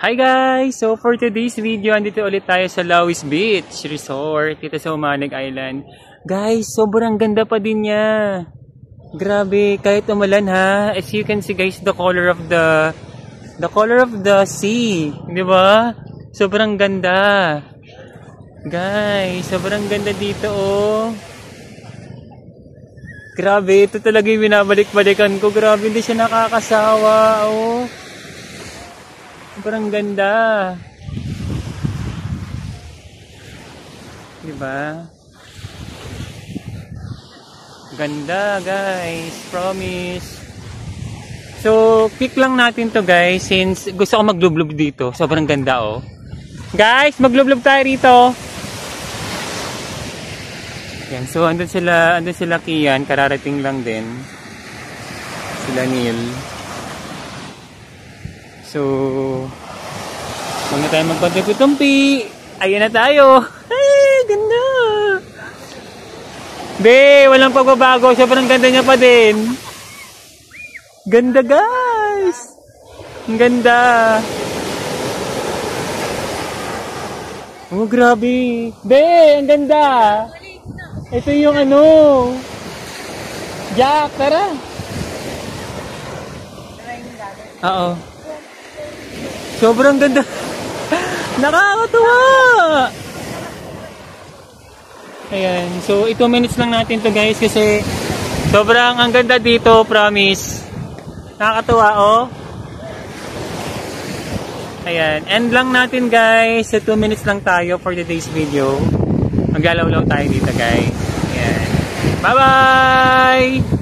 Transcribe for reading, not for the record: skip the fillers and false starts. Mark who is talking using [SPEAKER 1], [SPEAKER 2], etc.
[SPEAKER 1] Hi guys! So for today's video, andito ulit tayo sa Lawis Beach Resort dito sa Umanig Island. Guys, sobrang ganda pa din niya. Grabe, kahit umulan ha. As you can see guys, the color of the sea, 'di ba? Sobrang ganda. Guys, sobrang ganda dito oh. Grabe, ito talaga yung binabalik-balikan ko. Grabe, hindi siya nakakasawa oh. Sobrang ganda. Diba? Ganda guys. Promise. So, pick lang natin to guys since gusto ko maglublob dito. Sobrang ganda oh. Guys, maglublob tayo rito. Yan. So, andun sila Kian. Kararating lang din. Sila Neil. So, huwag na tayo magpagkakutumpi. Ayan na tayo. Ay, ganda. Be, walang pagbabago. Sobrang ganda niya pa din. Ganda, guys. Ang ganda. Oh, grabe. Be, ang ganda. Ito yung ano. Jack, tara. Oo. Sobrang ganda. Nakakatuwa. Ayan. So, 2 minutes lang natin to guys kasi sobrang ang ganda dito, promise. Nakakatuwa, oh. Ayan. End lang natin guys. So, 2 minutes lang tayo for today's video. Maglalaw-law tayo dito guys. Ayan. Bye-bye!